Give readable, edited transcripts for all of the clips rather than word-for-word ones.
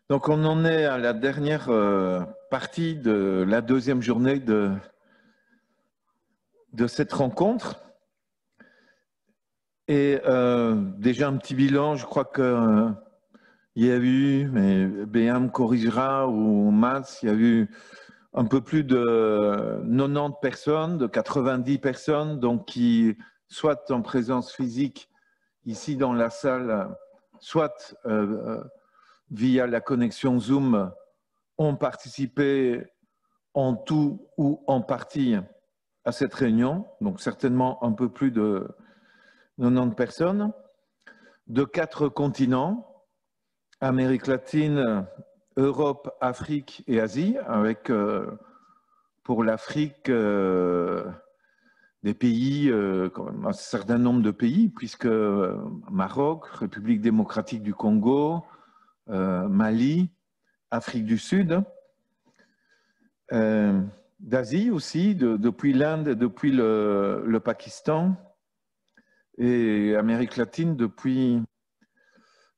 Donc, on en est à la dernière partie de la deuxième journée de cette rencontre. Et déjà un petit bilan, je crois qu'il y a eu, mais Béa me corrigera, ou Mats, il y a eu un peu plus de 90 personnes, de 90 personnes, donc qui, soit en présence physique ici dans la salle, soit via la connexion Zoom, ont participé en tout ou en partie à cette réunion, donc certainement un peu plus de 90 personnes, de 4 continents, Amérique latine, Europe, Afrique et Asie, avec pour l'Afrique des pays, quand même un certain nombre de pays, puisque Maroc, République démocratique du Congo, Mali, Afrique du Sud, d'Asie aussi, depuis l'Inde, depuis le Pakistan, et Amérique latine depuis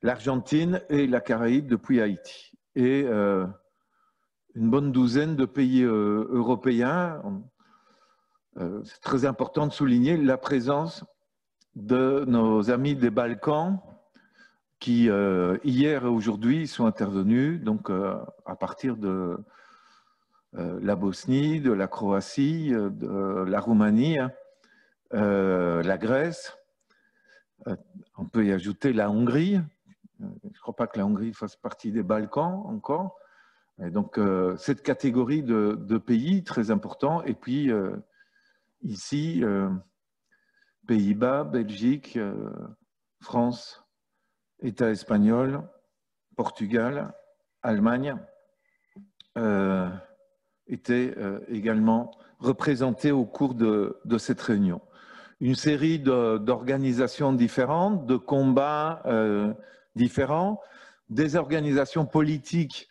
l'Argentine et la Caraïbe depuis Haïti. Et une bonne douzaine de pays européens. C'est très important de souligner la présence de nos amis des Balkans qui, hier et aujourd'hui, sont intervenus donc, à partir de la Bosnie, de la Croatie, de la Roumanie, la Grèce. On peut y ajouter la Hongrie. Je ne crois pas que la Hongrie fasse partie des Balkans encore. Et donc, cette catégorie de pays très importants. Et puis, ici, Pays-Bas, Belgique, France, État espagnol, Portugal, Allemagne étaient également représentés au cours de cette réunion. Une série d'organisations différentes, de combats différents, des organisations politiques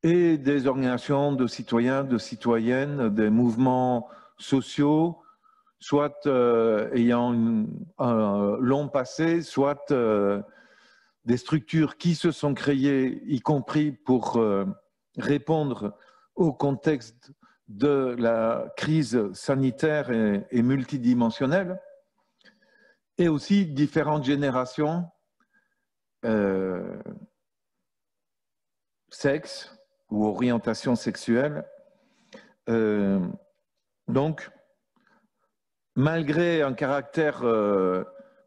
et des organisations de citoyens, de citoyennes, des mouvements sociaux, soit ayant un long passé, soit des structures qui se sont créées, y compris pour répondre au contexte de la crise sanitaire et multidimensionnelle, et aussi différentes générations, sexe ou orientation sexuelle. Donc, malgré un caractère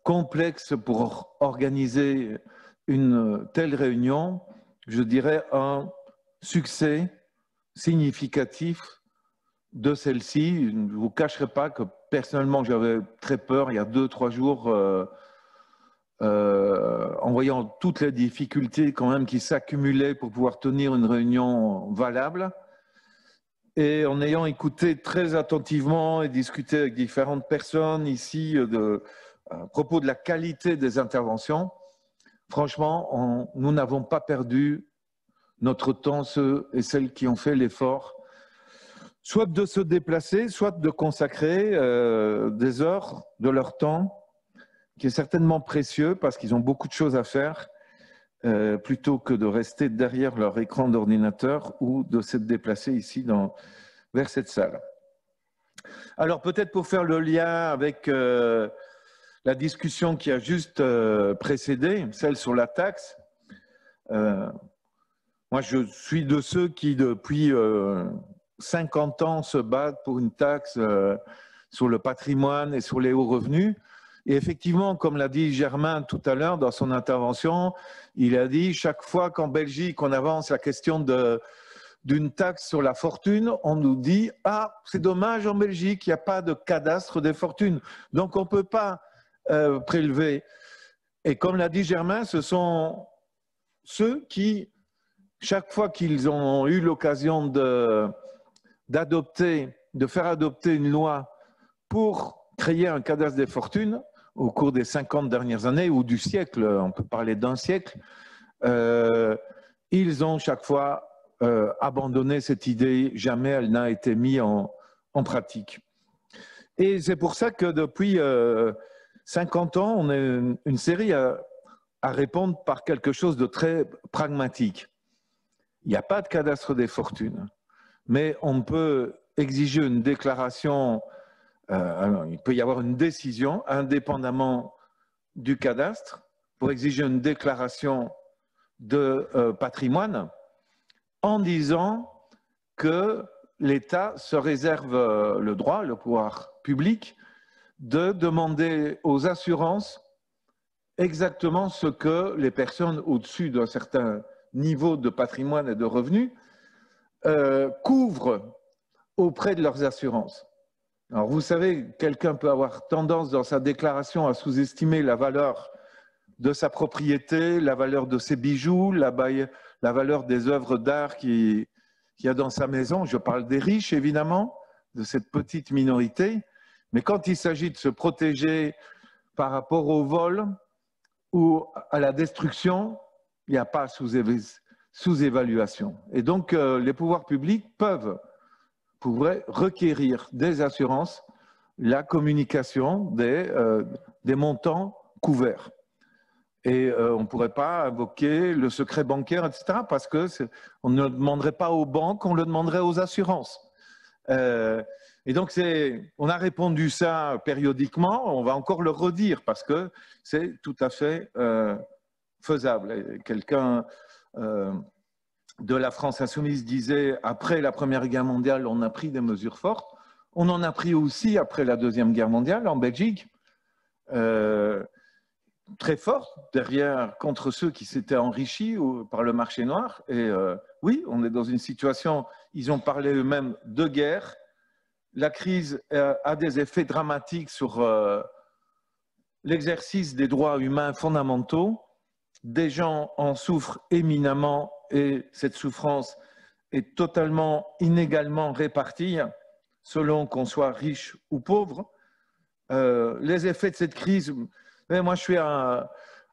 complexe pour organiser une telle réunion, je dirais un succès significatif de celle-ci. Je ne vous cacherai pas que personnellement j'avais très peur il y a 2-3 jours en voyant toutes les difficultés quand même qui s'accumulaient pour pouvoir tenir une réunion valable. Et en ayant écouté très attentivement et discuté avec différentes personnes ici à propos de la qualité des interventions, franchement, nous n'avons pas perdu notre temps, ceux et celles qui ont fait l'effort, soit de se déplacer, soit de consacrer des heures de leur temps, qui est certainement précieux parce qu'ils ont beaucoup de choses à faire, plutôt que de rester derrière leur écran d'ordinateur ou de se déplacer ici vers cette salle. Alors peut-être pour faire le lien avec la discussion qui a juste précédé, celle sur la taxe, moi je suis de ceux qui depuis 50 ans se battent pour une taxe sur le patrimoine et sur les hauts revenus. Et effectivement, comme l'a dit Germain tout à l'heure dans son intervention, il a dit chaque fois qu'en Belgique on avance la question d'une taxe sur la fortune, on nous dit « Ah, c'est dommage en Belgique, il n'y a pas de cadastre des fortunes, donc on ne peut pas prélever. » Et comme l'a dit Germain, ce sont ceux qui, chaque fois qu'ils ont eu l'occasion de faire adopter une loi pour créer un cadastre des fortunes, au cours des 50 dernières années ou du siècle, on peut parler d'un siècle, ils ont chaque fois abandonné cette idée, jamais elle n'a été mise en pratique. Et c'est pour ça que depuis 50 ans, on a une série à répondre par quelque chose de très pragmatique. Il n'y a pas de cadastre des fortunes, mais on peut exiger une déclaration, alors, il peut y avoir une décision indépendamment du cadastre pour exiger une déclaration de patrimoine en disant que l'État se réserve le droit, le pouvoir public, de demander aux assurances exactement ce que les personnes au-dessus d'un certain niveau de patrimoine et de revenus couvrent auprès de leurs assurances. Alors vous savez, quelqu'un peut avoir tendance dans sa déclaration à sous-estimer la valeur de sa propriété, la valeur de ses bijoux, la valeur des œuvres d'art qu'il y a dans sa maison. Je parle des riches, évidemment, de cette petite minorité. Mais quand il s'agit de se protéger par rapport au vol ou à la destruction, il n'y a pas sous-évaluation. Et donc, les pouvoirs publics pourraient requérir des assurances la communication des montants couverts. Et on ne pourrait pas invoquer le secret bancaire, etc., parce qu'on ne le demanderait pas aux banques, on le demanderait aux assurances. Et donc, on a répondu ça périodiquement, on va encore le redire, parce que c'est tout à fait faisable. Quelqu'un de la France insoumise disait, après la Première Guerre mondiale, on a pris des mesures fortes. On en a pris aussi après la Deuxième Guerre mondiale, en Belgique. Très forte derrière contre ceux qui s'étaient enrichis par le marché noir. Et oui, on est dans une situation, ils ont parlé eux-mêmes de guerre. La crise a des effets dramatiques sur l'exercice des droits humains fondamentaux. Des gens en souffrent éminemment et cette souffrance est totalement inégalement répartie selon qu'on soit riche ou pauvre. Les effets de cette crise... Moi, je suis un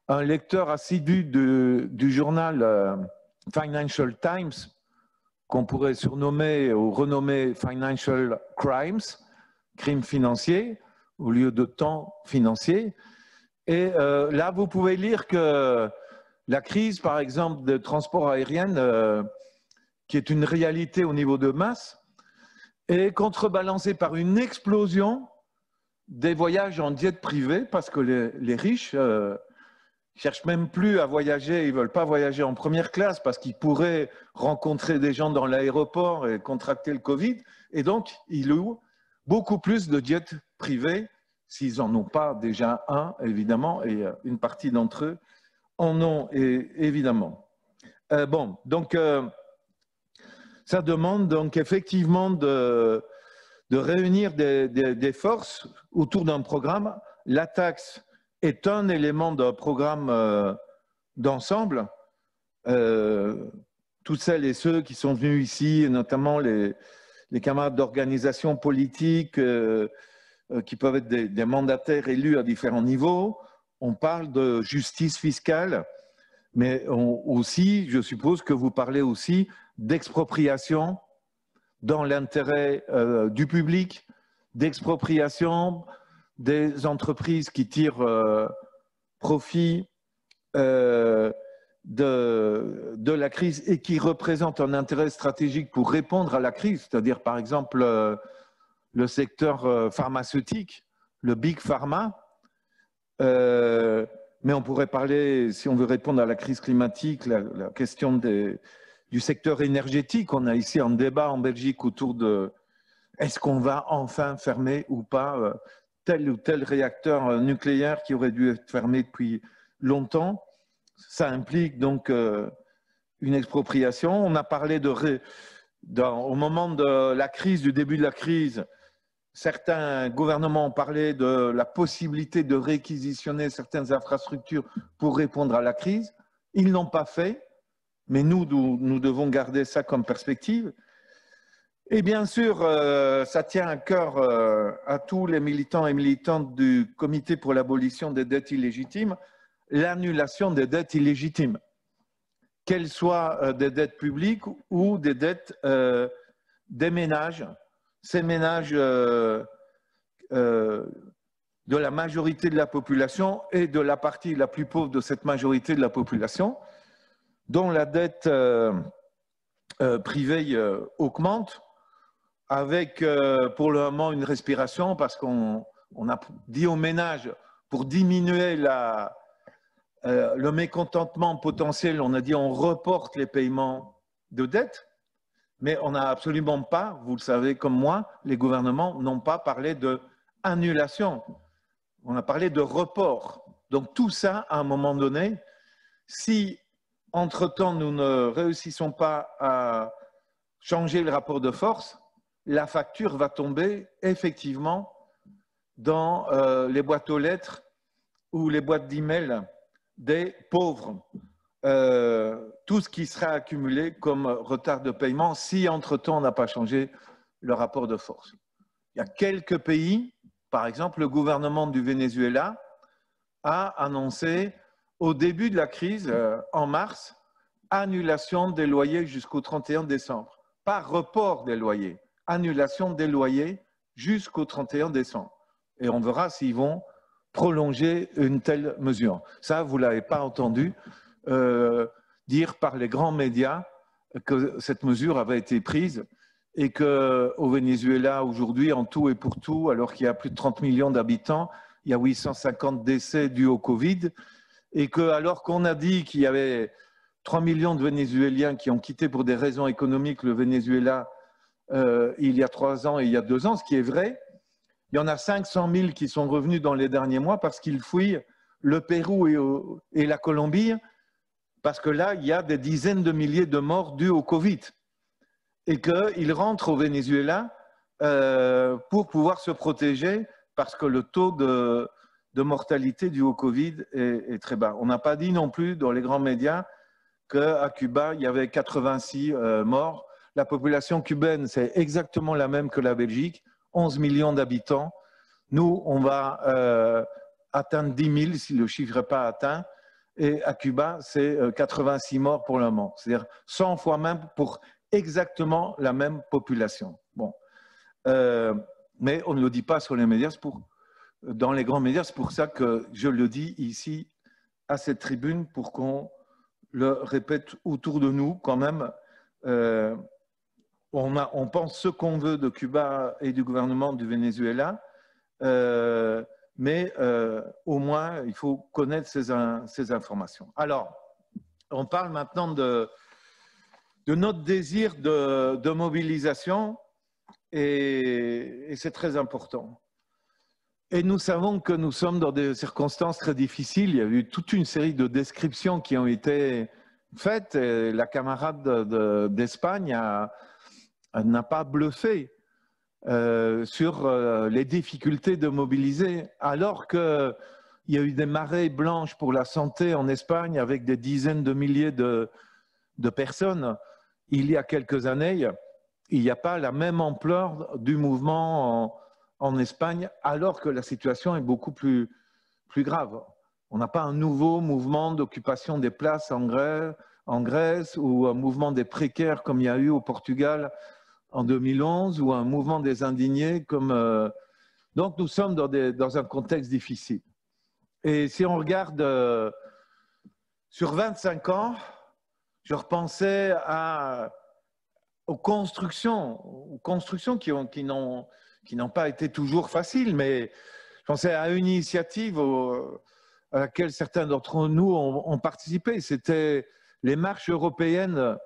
lecteur assidu du journal Financial Times, qu'on pourrait surnommer ou renommer Financial Crimes, crimes financiers, au lieu de temps financier. Et là, vous pouvez lire que la crise, par exemple, de transport aérien, qui est une réalité au niveau de masse, est contrebalancée par une explosion des voyages en jet privé, parce que les riches cherchent même plus à voyager, ils veulent pas voyager en première classe parce qu'ils pourraient rencontrer des gens dans l'aéroport et contracter le Covid. Et donc, ils louent beaucoup plus de jets privés, s'ils n'en ont pas déjà un, évidemment, et une partie d'entre eux en ont, évidemment. Bon, donc, ça demande donc effectivement de réunir des forces autour d'un programme. La taxe est un élément d'un programme d'ensemble. Toutes celles et ceux qui sont venus ici, et notamment les camarades d'organisations politiques qui peuvent être des mandataires élus à différents niveaux, on parle de justice fiscale, mais aussi, je suppose que vous parlez aussi d'expropriation dans l'intérêt du public, d'expropriation des entreprises qui tirent profit de la crise et qui représentent un intérêt stratégique pour répondre à la crise, c'est-à-dire par exemple le secteur pharmaceutique, le Big Pharma. Mais on pourrait parler, si on veut répondre à la crise climatique, la question du secteur énergétique. On a ici un débat en Belgique autour de est-ce qu'on va enfin fermer ou pas tel ou tel réacteur nucléaire qui aurait dû être fermé depuis longtemps. Ça implique donc une expropriation. On a parlé au moment de la crise, du début de la crise, certains gouvernements ont parlé de la possibilité de réquisitionner certaines infrastructures pour répondre à la crise. Ils n'ont pas fait. Mais nous devons garder ça comme perspective. Et bien sûr, ça tient à cœur à tous les militants et militantes du Comité pour l'abolition des dettes illégitimes, l'annulation des dettes illégitimes, qu'elles soient des dettes publiques ou des dettes des ménages, ces ménages de la majorité de la population et de la partie la plus pauvre de cette majorité de la population, dont la dette privée augmente, avec pour le moment une respiration, parce qu'on a dit aux ménages, pour diminuer le mécontentement potentiel, on a dit on reporte les paiements de dette, mais on n'a absolument pas, vous le savez comme moi, les gouvernements n'ont pas parlé d'annulation, on a parlé de report. Donc tout ça, à un moment donné, si entre-temps nous ne réussissons pas à changer le rapport de force, la facture va tomber effectivement dans les boîtes aux lettres ou les boîtes d'email des pauvres. Tout ce qui sera accumulé comme retard de paiement si entre-temps on n'a pas changé le rapport de force. Il y a quelques pays, par exemple le gouvernement du Venezuela a annoncé au début de la crise, en mars, annulation des loyers jusqu'au 31 décembre. Pas report des loyers, annulation des loyers jusqu'au 31 décembre. Et on verra s'ils vont prolonger une telle mesure. Ça, vous ne l'avez pas entendu dire par les grands médias que cette mesure avait été prise et qu'au Venezuela, aujourd'hui, en tout et pour tout, alors qu'il y a plus de 30 millions d'habitants, il y a 850 décès dus au Covid, et que alors qu'on a dit qu'il y avait 3 millions de Vénézuéliens qui ont quitté pour des raisons économiques le Venezuela il y a 3 ans et il y a 2 ans, ce qui est vrai, il y en a 500 000 qui sont revenus dans les derniers mois parce qu'ils fuient le Pérou et la Colombie, parce que là, il y a des dizaines de milliers de morts dus au Covid. Et qu'ils rentrent au Venezuela pour pouvoir se protéger parce que le taux de mortalité dû au Covid est très bas. On n'a pas dit non plus dans les grands médias qu'à Cuba, il y avait 86 morts. La population cubaine, c'est exactement la même que la Belgique, 11 millions d'habitants. Nous, on va atteindre 10 000 si le chiffre n'est pas atteint. Et à Cuba, c'est 86 morts pour le moment. C'est-à-dire 100 fois même pour exactement la même population. Bon. Mais on ne le dit pas sur les médias, dans les grands médias. C'est pour ça que je le dis ici à cette tribune pour qu'on le répète autour de nous quand même. On pense ce qu'on veut de Cuba et du gouvernement du Venezuela, mais au moins il faut connaître ces informations. Alors, on parle maintenant de notre désir de mobilisation et c'est très important. Et nous savons que nous sommes dans des circonstances très difficiles. Il y a eu toute une série de descriptions qui ont été faites. Et la camarade d'Espagne n'a pas bluffé sur les difficultés de mobiliser, alors qu'il y a eu des marées blanches pour la santé en Espagne avec des dizaines de milliers de personnes. Il y a quelques années, il n'y a pas la même ampleur du mouvement en Espagne, alors que la situation est beaucoup plus grave. On n'a pas un nouveau mouvement d'occupation des places en Grèce ou un mouvement des précaires comme il y a eu au Portugal en 2011 ou un mouvement des indignés comme... Donc nous sommes dans un contexte difficile. Et si on regarde sur 25 ans, je repensais aux constructions qui n'ont pas été toujours faciles, mais je pensais à une initiative à laquelle certains d'entre nous ont participé. C'était les marches européennes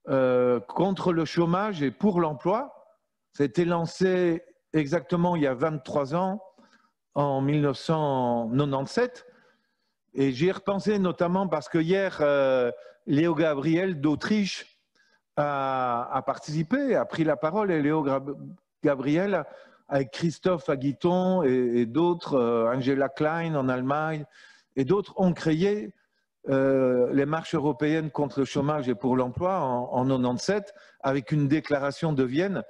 contre le chômage et pour l'emploi. Ça a été lancé exactement il y a 23 ans, en 1997. Et j'y ai repensé notamment parce que hier, Léo Gabriel d'Autriche a participé, a pris la parole, et Léo Gabriel, avec Christophe Aguiton et d'autres, Angela Klein en Allemagne, et d'autres ont créé les marches européennes contre le chômage et pour l'emploi en 97, avec une déclaration de Vienne.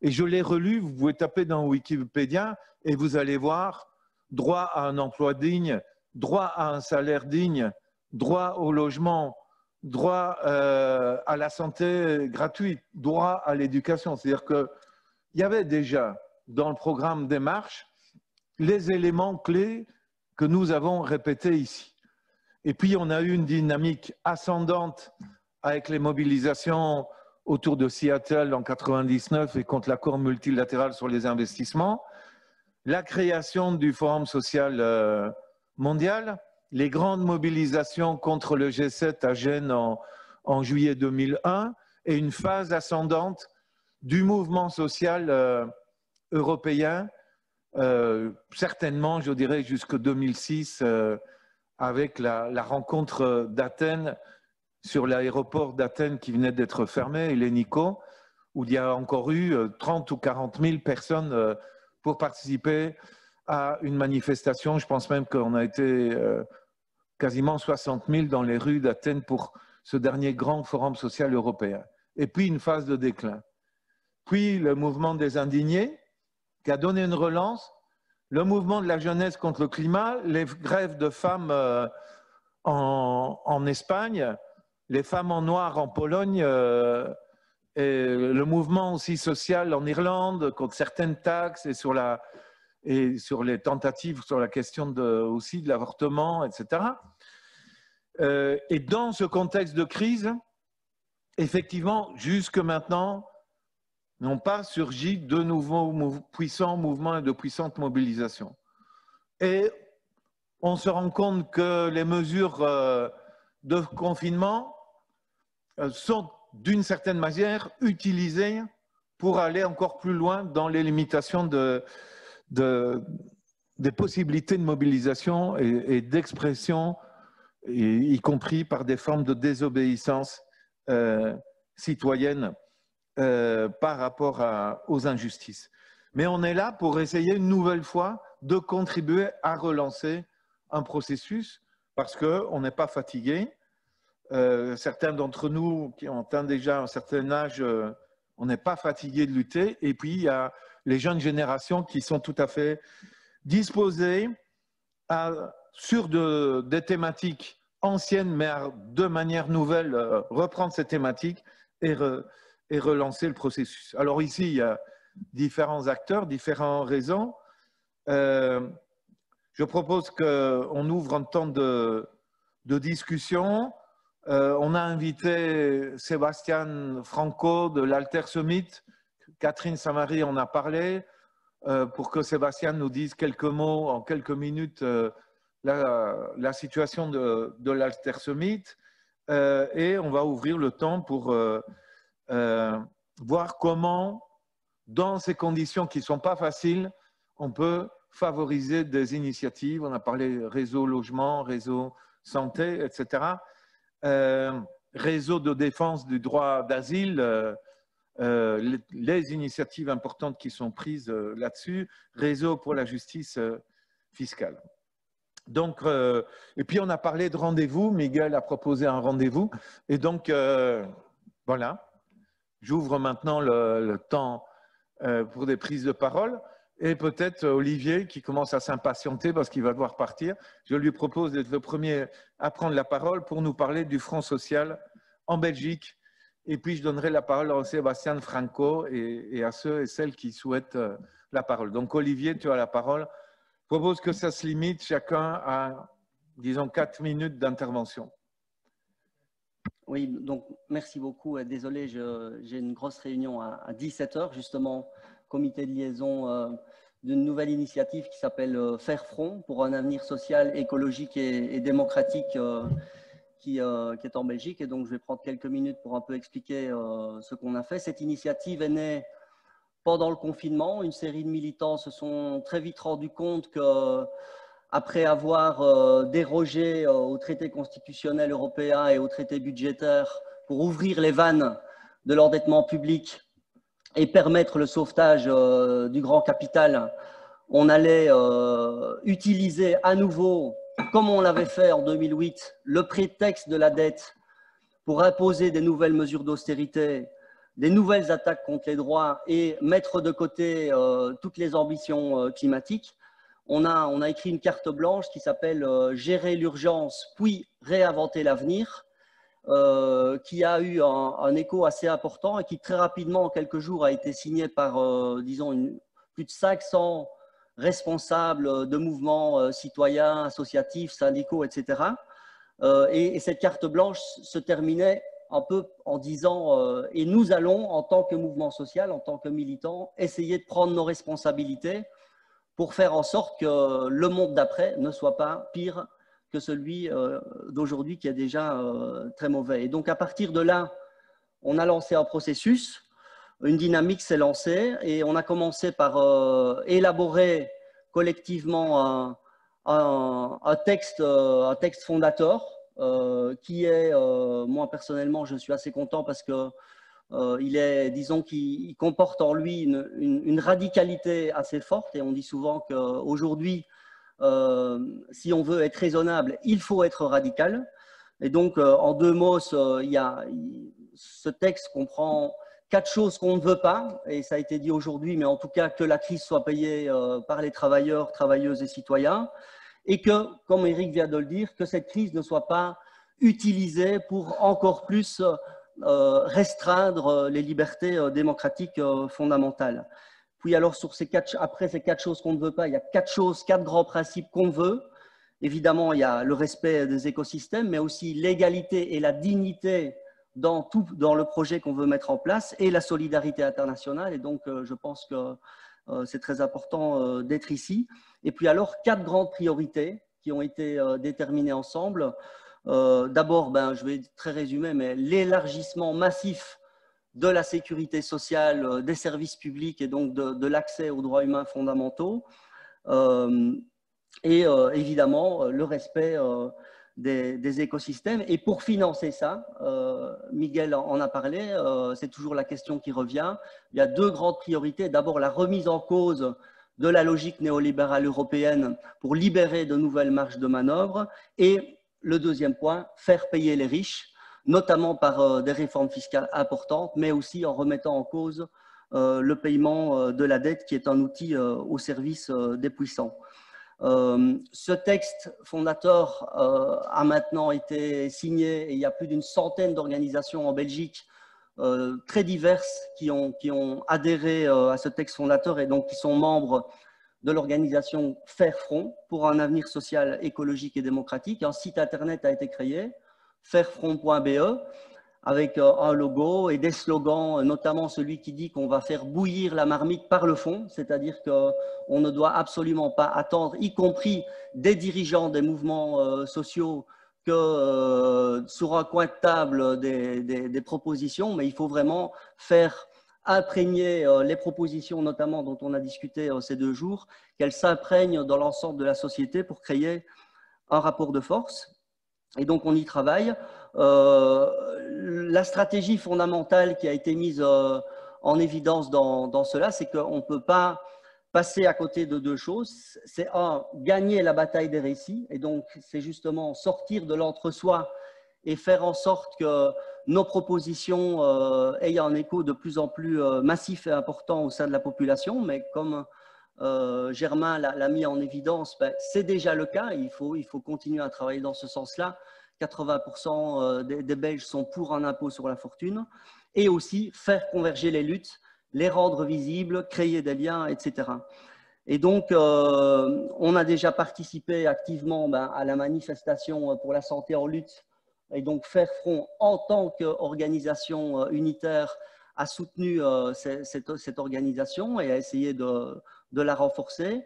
Et je l'ai relu, vous pouvez taper dans Wikipédia et vous allez voir droit à un emploi digne, droit à un salaire digne, droit au logement, droit à la santé gratuite, droit à l'éducation. C'est-à-dire qu'il y avait déjà dans le programme des marches les éléments clés que nous avons répétés ici. Et puis on a eu une dynamique ascendante avec les mobilisations autour de Seattle en 99 et contre l'accord multilatéral sur les investissements, la création du Forum social mondial, les grandes mobilisations contre le G7 à Gênes en juillet 2001 et une phase ascendante du mouvement social européen, certainement, je dirais, jusqu'en 2006, avec la rencontre d'Athènes sur l'aéroport d'Athènes qui venait d'être fermé, Hellénico, où il y a encore eu 30 ou 40 000 personnes pour participer à une manifestation. Je pense même qu'on a été quasiment 60 000 dans les rues d'Athènes pour ce dernier grand forum social européen. Et puis une phase de déclin. Puis le mouvement des indignés, qui a donné une relance, le mouvement de la jeunesse contre le climat, les grèves de femmes en Espagne, les femmes en noir en Pologne, et le mouvement aussi social en Irlande contre certaines taxes et sur les tentatives sur la question aussi de l'avortement, etc. Et dans ce contexte de crise, effectivement, jusque maintenant, n'ont pas surgi de nouveaux puissants mouvements et de puissantes mobilisations. Et on se rend compte que les mesures de confinement sont d'une certaine manière utilisées pour aller encore plus loin dans les limitations des possibilités de mobilisation et d'expression, y compris par des formes de désobéissance citoyenne par rapport aux injustices. Mais on est là pour essayer une nouvelle fois de contribuer à relancer un processus parce qu'on n'est pas fatigué. Certains d'entre nous qui ont atteint déjà un certain âge, on n'est pas fatigué de lutter. Et puis, il y a les jeunes générations qui sont tout à fait disposées sur des thématiques anciennes, mais de manière nouvelle, reprendre ces thématiques et relancer le processus. Alors ici, il y a différents acteurs, différents réseaux. Je propose qu'on ouvre un temps de discussion. On a invité Sébastien Franco de l'Alter Summit. Catherine Samari en a parlé pour que Sébastien nous dise quelques mots en quelques minutes la situation de l'Alter Summit. Et on va ouvrir le temps pour voir comment, dans ces conditions qui ne sont pas faciles, on peut favoriser des initiatives. On a parlé réseau logement, réseau santé, etc. Réseau de défense du droit d'asile, les initiatives importantes qui sont prises là-dessus, réseau pour la justice fiscale. Donc, et puis on a parlé de rendez-vous, Miguel a proposé un rendez-vous, et donc voilà. J'ouvre maintenant le temps pour des prises de parole et peut-être Olivier qui commence à s'impatienter parce qu'il va devoir partir. Je lui propose d'être le premier à prendre la parole pour nous parler du Front social en Belgique. Et puis je donnerai la parole à Sébastien Franco et à ceux et celles qui souhaitent la parole. Donc Olivier, tu as la parole. Je propose que ça se limite chacun à, disons, 4 minutes d'intervention. Oui, donc merci beaucoup. Désolé, j'ai une grosse réunion à 17 h, justement, comité de liaison d'une nouvelle initiative qui s'appelle Faire Front pour un avenir social, écologique et démocratique qui est en Belgique. Et donc, je vais prendre quelques minutes pour un peu expliquer ce qu'on a fait. Cette initiative est née pendant le confinement. Une série de militants se sont très vite rendus compte que après avoir dérogé au traité constitutionnel européen et au traité budgétaire pour ouvrir les vannes de l'endettement public et permettre le sauvetage du grand capital, on allait utiliser à nouveau, comme on l'avait fait en 2008, le prétexte de la dette pour imposer des nouvelles mesures d'austérité, des nouvelles attaques contre les droits et mettre de côté toutes les ambitions climatiques. On a écrit une carte blanche qui s'appelle « Gérer l'urgence, puis réinventer l'avenir », qui a eu un écho assez important et qui très rapidement, en quelques jours, a été signée par, disons, plus de 500 responsables de mouvements citoyens, associatifs, syndicaux, etc. Et cette carte blanche se terminait un peu en disant et nous allons, en tant que mouvement social, en tant que militants, essayer de prendre nos responsabilités pour faire en sorte que le monde d'après ne soit pas pire que celui d'aujourd'hui qui est déjà très mauvais. Et donc, à partir de là, on a lancé un processus, une dynamique s'est lancée et on a commencé par élaborer collectivement un texte fondateur qui est, moi personnellement, je suis assez content parce que il est, disons qu'il comporte en lui une radicalité assez forte et on dit souvent qu'aujourd'hui, si on veut être raisonnable, il faut être radical. Et donc, en deux mots, ce texte comprend 4 choses qu'on ne veut pas, et ça a été dit aujourd'hui, mais en tout cas que la crise soit payée par les travailleurs, travailleuses et citoyens, et que, comme Eric vient de le dire, que cette crise ne soit pas utilisée pour encore plus restreindre les libertés démocratiques fondamentales. Puis alors, après ces 4 choses qu'on ne veut pas, il y a 4 grands principes qu'on veut. Évidemment, il y a le respect des écosystèmes, mais aussi l'égalité et la dignité dans le projet qu'on veut mettre en place et la solidarité internationale. Et donc, je pense que c'est très important d'être ici. Et puis alors, 4 grandes priorités qui ont été déterminées ensemble. D'abord, je vais très résumer, mais l'élargissement massif de la sécurité sociale, des services publics et donc de l'accès aux droits humains fondamentaux. Et évidemment, le respect des écosystèmes. Et pour financer ça, Miguel en a parlé, c'est toujours la question qui revient. Il y a 2 grandes priorités. D'abord, la remise en cause de la logique néolibérale européenne pour libérer de nouvelles marges de manœuvre. Et le deuxième point, faire payer les riches, notamment par des réformes fiscales importantes, mais aussi en remettant en cause le paiement de la dette qui est un outil au service des puissants. Ce texte fondateur a maintenant été signé et il y a plus d'une centaine d'organisations en Belgique très diverses qui ont adhéré à ce texte fondateur et donc qui sont membres de l'organisation Faire Front pour un avenir social, écologique et démocratique. Un site internet a été créé, fairefront.be, avec un logo et des slogans, notamment celui qui dit qu'on va faire bouillir la marmite par le fond, c'est-à-dire qu'on ne doit absolument pas attendre, y compris des dirigeants des mouvements sociaux, que sur un coin de table des propositions, mais il faut vraiment faire imprégner les propositions, notamment dont on a discuté ces 2 jours, qu'elles s'imprègnent dans l'ensemble de la société pour créer un rapport de force. Et donc, on y travaille. La stratégie fondamentale qui a été mise en évidence dans cela, c'est qu'on ne peut pas passer à côté de 2 choses. C'est gagner la bataille des récits, et donc c'est justement sortir de l'entre-soi et faire en sorte que nos propositions aient un écho de plus en plus massif et important au sein de la population. Mais comme Germain l'a mis en évidence, c'est déjà le cas. Il faut continuer à travailler dans ce sens-là. 80% des Belges sont pour un impôt sur la fortune, et aussi faire converger les luttes, les rendre visibles, créer des liens, etc. Et donc, on a déjà participé activement à la manifestation pour la santé en lutte, et donc Faire Front, en tant qu'organisation unitaire, a soutenu cette organisation et a essayé de la renforcer.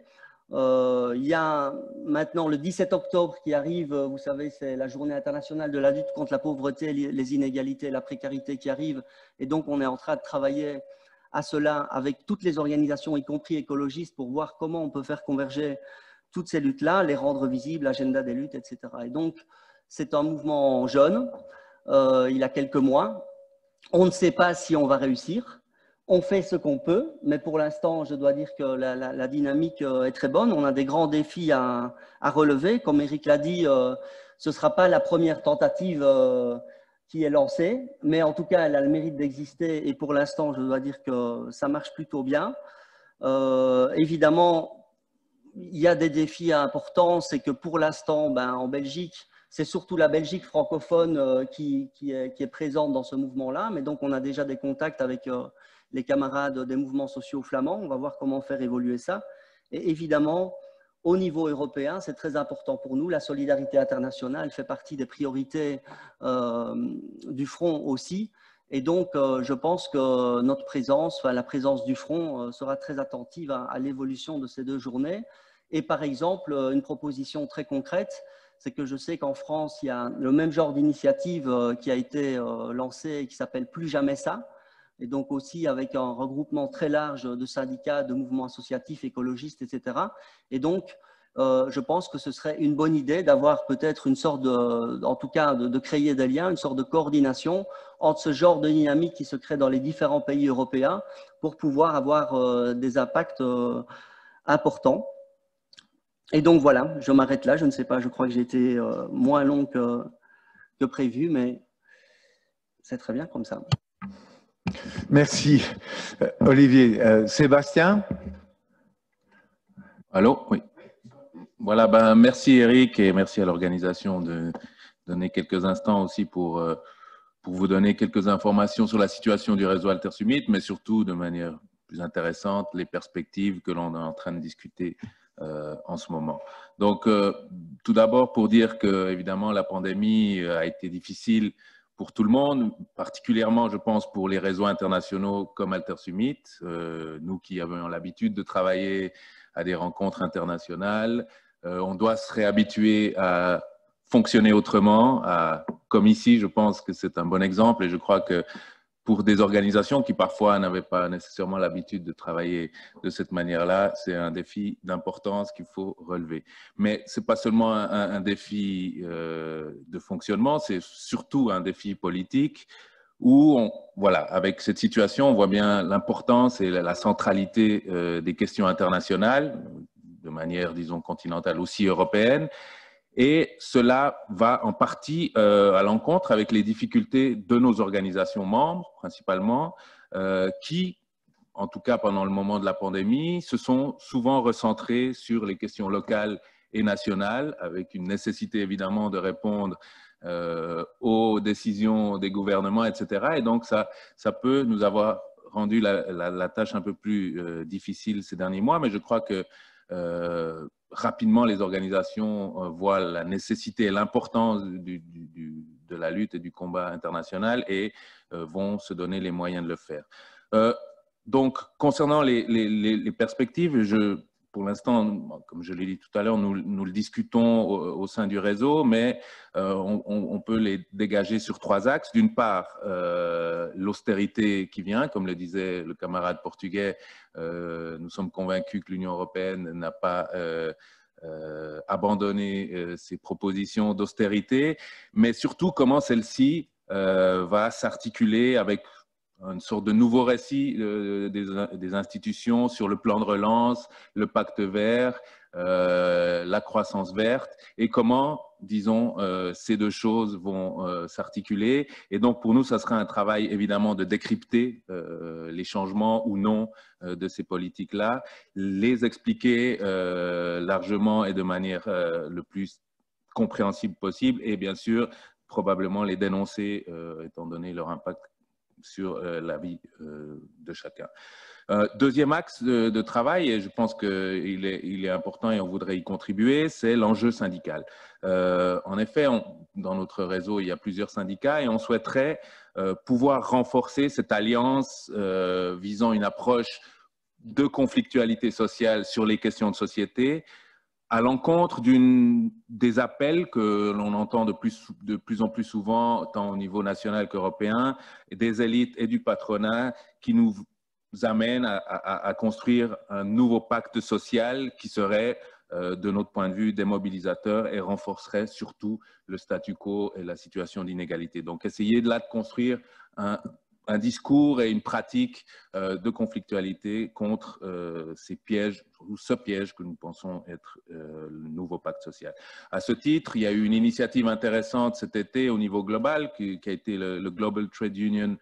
Il y a maintenant le 17 octobre qui arrive, vous savez, c'est la journée internationale de la lutte contre la pauvreté, les inégalités, la précarité qui arrive. Et donc, on est en train de travailler à cela avec toutes les organisations, y compris écologistes, pour voir comment on peut faire converger toutes ces luttes-là, les rendre visibles, l'agenda des luttes, etc. Et donc, c'est un mouvement jeune, il a quelques mois. On ne sait pas si on va réussir. On fait ce qu'on peut, mais pour l'instant, je dois dire que la dynamique est très bonne. On a des grands défis à relever. Comme Eric l'a dit, ce ne sera pas la première tentative qui est lancée, mais en tout cas, elle a le mérite d'exister et pour l'instant, je dois dire que ça marche plutôt bien. Évidemment, il y a des défis importants. C'est que pour l'instant, en Belgique, c'est surtout la Belgique francophone qui est présente dans ce mouvement-là, mais donc on a déjà des contacts avec les camarades des mouvements sociaux flamands. On va voir comment faire évoluer ça. Et évidemment, au niveau européen, c'est très important pour nous. La solidarité internationale fait partie des priorités du Front aussi. Et donc, je pense que notre présence, enfin, la présence du Front sera très attentive à l'évolution de ces 2 journées. Et par exemple, une proposition très concrète, c'est que je sais qu'en France, il y a le même genre d'initiative qui a été lancée et qui s'appelle Plus jamais ça. Et donc aussi avec un regroupement très large de syndicats, de mouvements associatifs, écologistes, etc. Et donc, je pense que ce serait une bonne idée d'avoir peut-être une sorte en tout cas, de créer des liens, une sorte de coordination entre ce genre de dynamique qui se crée dans les différents pays européens pour pouvoir avoir des impacts importants. Et donc voilà, je m'arrête là. Je ne sais pas, je crois que j'ai été moins long que prévu, mais c'est très bien comme ça. Merci, Olivier. Sébastien? Allô? Oui. Voilà, ben, merci Eric et merci à l'organisation de donner quelques instants aussi pour vous donner quelques informations sur la situation du réseau Altersummit, mais surtout de manière plus intéressante, les perspectives que l'on est en train de discuter en ce moment. Donc, tout d'abord pour dire que, évidemment, la pandémie a été difficile pour tout le monde, particulièrement, je pense, pour les réseaux internationaux comme Altersummit, nous qui avons l'habitude de travailler à des rencontres internationales. On doit se réhabituer à fonctionner autrement. Comme ici, je pense que c'est un bon exemple et je crois que pour des organisations qui parfois n'avaient pas nécessairement l'habitude de travailler de cette manière-là, c'est un défi d'importance qu'il faut relever. Mais ce n'est pas seulement un défi de fonctionnement, c'est surtout un défi politique où, voilà, avec cette situation, on voit bien l'importance et la centralité des questions internationales, de manière, disons, continentale, aussi européenne. Et cela va en partie à l'encontre avec les difficultés de nos organisations membres, principalement, qui, en tout cas pendant le moment de la pandémie, se sont souvent recentrées sur les questions locales et nationales, avec une nécessité évidemment de répondre aux décisions des gouvernements, etc. Et donc, ça peut nous avoir rendu la tâche un peu plus difficile ces derniers mois, mais je crois que rapidement, les organisations voient la nécessité et l'importance de la lutte et du combat international et vont se donner les moyens de le faire. Donc, concernant les perspectives, pour l'instant, comme je l'ai dit tout à l'heure, nous le discutons au sein du réseau, mais on peut les dégager sur 3 axes. D'une part, l'austérité qui vient, comme le disait le camarade portugais, nous sommes convaincus que l'Union européenne n'a pas abandonné ses propositions d'austérité, mais surtout comment celle-ci va s'articuler avec une sorte de nouveau récit des institutions sur le plan de relance, le pacte vert, la croissance verte, et comment, disons, ces 2 choses vont s'articuler. Et donc, pour nous, ça sera un travail, évidemment, de décrypter les changements ou non de ces politiques-là, les expliquer largement et de manière le plus compréhensible possible, et bien sûr, probablement les dénoncer, étant donné leur impact sur la vie de chacun. Deuxième axe de travail, et je pense qu'il est important et on voudrait y contribuer, c'est l'enjeu syndical. En effet, dans notre réseau, il y a plusieurs syndicats et on souhaiterait pouvoir renforcer cette alliance visant une approche de conflictualité sociale sur les questions de société, à l'encontre des appels que l'on entend de plus en plus souvent, tant au niveau national qu'européen, des élites et du patronat qui nous amènent à construire un nouveau pacte social qui serait, de notre point de vue, démobilisateur et renforcerait surtout le statu quo et la situation d'inégalité. Donc, essayer de construire un discours et une pratique de conflictualité contre ces pièges, ou ce piège que nous pensons être le nouveau pacte social. À ce titre, il y a eu une initiative intéressante cet été au niveau global qui a été le Global Trade Union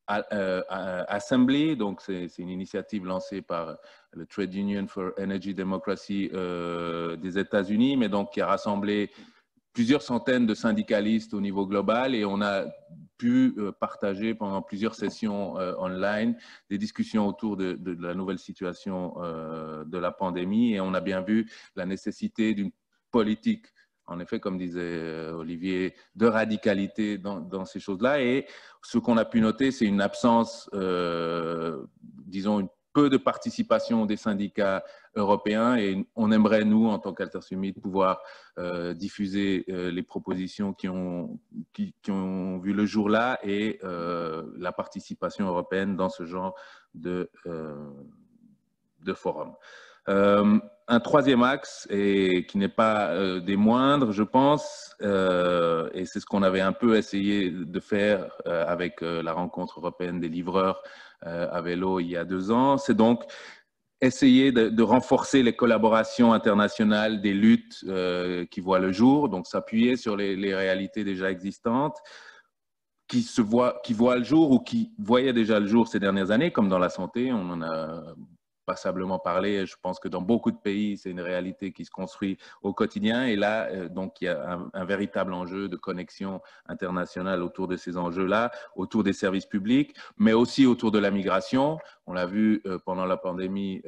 Assembly. Donc, c'est une initiative lancée par le Trade Union for Energy Democracy des États-Unis, mais donc qui a rassemblé plusieurs centaines de syndicalistes au niveau global et on a pu partager pendant plusieurs sessions online des discussions autour de la nouvelle situation de la pandémie et on a bien vu la nécessité d'une politique, en effet, comme disait Olivier, de radicalité dans ces choses-là. Et ce qu'on a pu noter, c'est une absence, disons, peu de participation des syndicats européens et on aimerait, nous, en tant qu'Altersummit, pouvoir diffuser les propositions qui ont vu le jour là et la participation européenne dans ce genre de forum. Un troisième axe, et qui n'est pas des moindres, je pense, et c'est ce qu'on avait un peu essayé de faire avec la rencontre européenne des livreurs à vélo il y a 2 ans, c'est donc essayer de renforcer les collaborations internationales des luttes qui voient le jour, donc s'appuyer sur les réalités déjà existantes, qui voient le jour ou qui voyaient déjà le jour ces dernières années, comme dans la santé, on en a passablement parlé. Je pense que dans beaucoup de pays, c'est une réalité qui se construit au quotidien. Et là, donc, il y a un véritable enjeu de connexion internationale autour de ces enjeux-là, autour des services publics, mais aussi autour de la migration. On l'a vu pendant la pandémie,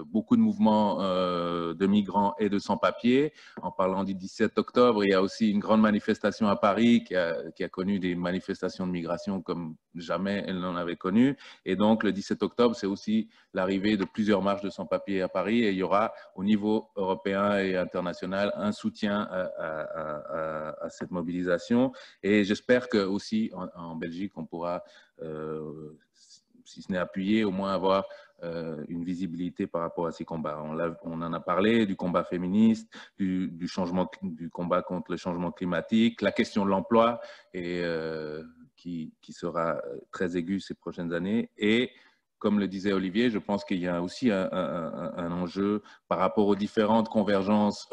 beaucoup de mouvements de migrants et de sans-papiers. En parlant du 17 octobre, il y a aussi une grande manifestation à Paris qui a connu des manifestations de migration comme jamais elle n'en avait connu. Et donc, le 17 octobre, c'est aussi l'arrivée de plusieurs marches de sans-papiers à Paris et il y aura au niveau européen et international un soutien à cette mobilisation. Et j'espère que aussi en Belgique, on pourra, si ce n'est appuyer, au moins avoir une visibilité par rapport à ces combats. On en a parlé du combat féministe, du combat contre le changement climatique, la question de l'emploi et qui sera très aiguë ces prochaines années. Et comme le disait Olivier, je pense qu'il y a aussi un enjeu par rapport aux différentes convergences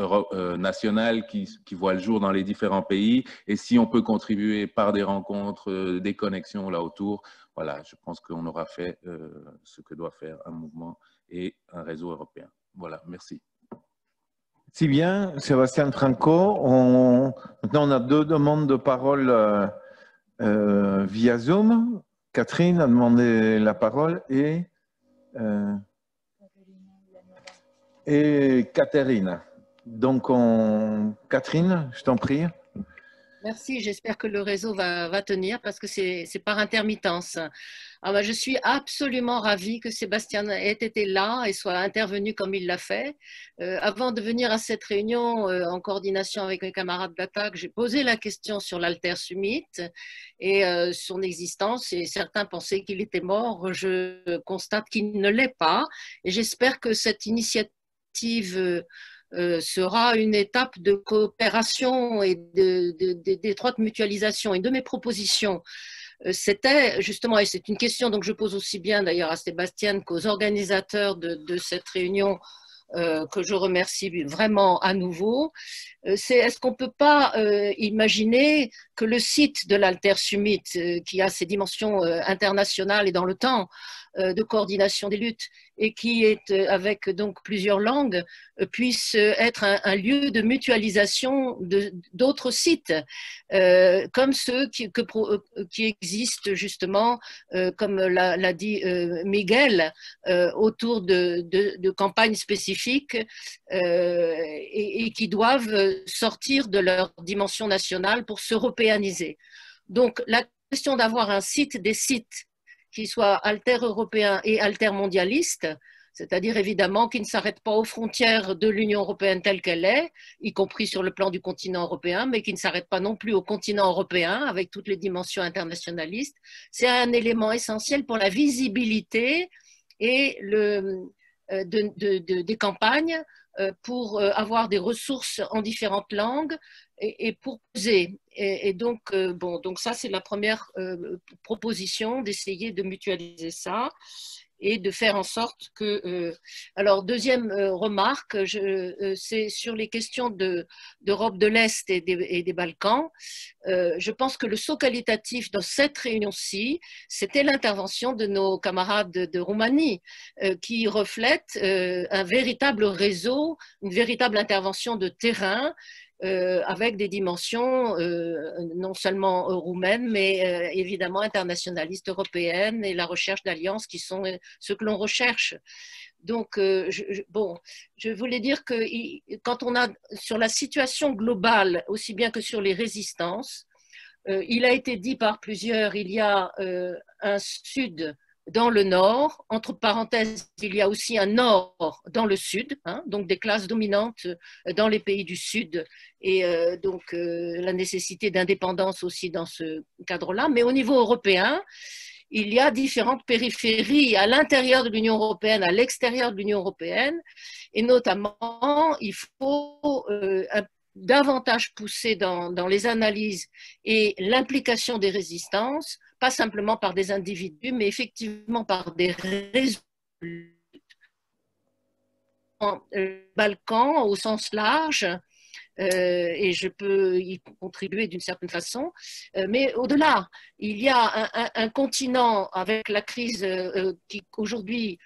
nationales qui voient le jour dans les différents pays. Et si on peut contribuer par des rencontres, des connexions là autour, voilà, je pense qu'on aura fait ce que doit faire un mouvement et un réseau européen. Voilà, merci. Si bien, Sébastien Franco, maintenant on a 2 demandes de parole via Zoom. Catherine a demandé la parole et Catherine. Donc, Catherine, je t'en prie. Merci, j'espère que le réseau va tenir parce que c'est par intermittence. Alors, je suis absolument ravie que Sébastien ait été là et soit intervenu comme il l'a fait. Avant de venir à cette réunion en coordination avec mes camarades d'attaque, j'ai posé la question sur l'Altersummit et son existence et certains pensaient qu'il était mort. Je constate qu'il ne l'est pas et j'espère que cette initiative sera une étape de coopération et d'étroite mutualisation. Une de mes propositions, c'était justement, et c'est une question donc je pose aussi bien d'ailleurs à Sébastien qu'aux organisateurs de cette réunion, que je remercie vraiment à nouveau, c'est est-ce qu'on ne peut pas imaginer que le site de l'Altersummit, qui a ses dimensions internationales et dans le temps, de coordination des luttes et qui est avec donc plusieurs langues, puisse être un lieu de mutualisation d'autres sites, comme ceux qui existent justement, comme l'a dit Miguel, autour de campagnes spécifiques et qui doivent sortir de leur dimension nationale pour s'européaniser. Donc la question d'avoir un site des sites qui soit alter-européen et alter-mondialiste, c'est-à-dire évidemment qui ne s'arrête pas aux frontières de l'Union européenne telle qu'elle est, y compris sur le plan du continent européen, mais qui ne s'arrête pas non plus au continent européen avec toutes les dimensions internationalistes. C'est un élément essentiel pour la visibilité et des campagnes pour avoir des ressources en différentes langues et pour poser. Et donc, donc ça, c'est la première proposition, d'essayer de mutualiser ça et de faire en sorte que… alors, deuxième remarque, c'est sur les questions d'Europe de l'Est et des Balkans. Je pense que le saut qualitatif dans cette réunion-ci, c'était l'intervention de nos camarades de Roumanie, qui reflète un véritable réseau, une véritable intervention de terrain avec des dimensions non seulement roumaines, mais évidemment internationalistes, européennes, et la recherche d'alliances qui sont ce que l'on recherche. Donc, je voulais dire que quand on a sur la situation globale, aussi bien que sur les résistances, il a été dit par plusieurs, il y a un sud dans le nord, entre parenthèses, il y a aussi un nord dans le sud, hein, donc des classes dominantes dans les pays du sud, et donc la nécessité d'indépendance aussi dans ce cadre-là. Mais au niveau européen, il y a différentes périphéries à l'intérieur de l'Union européenne, à l'extérieur de l'Union européenne, et notamment, il faut davantage pousser dans les analyses et l'implication des résistances, pas simplement par des individus, mais effectivement par des réseaux. Balkans au sens large, et je peux y contribuer d'une certaine façon. Mais au-delà, il y a un continent avec la crise qui aujourd'hui,